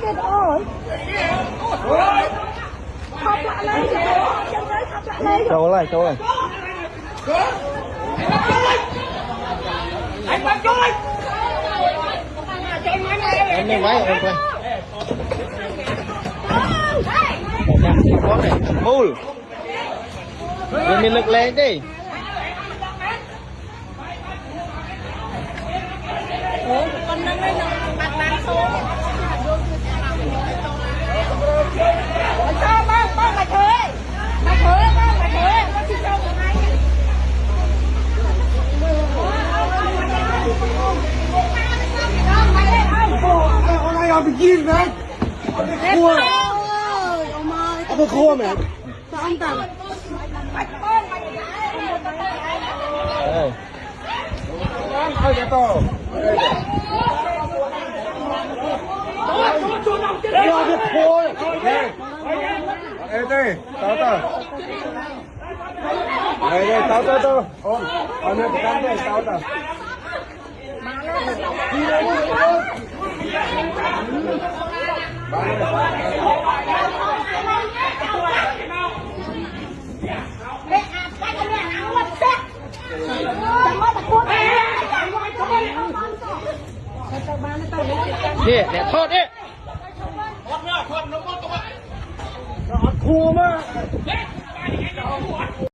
biết rồi khóc lại lên khóc lại lên Châu lại anh bắt chui em lên máy em quay con này mul rồi mình lực lên đi con nâng lên bạc bán số sao bác mày thuê bác xin cho một ngày hôm nay ông bị chim đấy cua ông bị cua mẹ sao ông tặng ơi cái to Yo biết cua ê đây tao đây tao ôm ở nơi cái đây tao nè nè thoát đi cua mà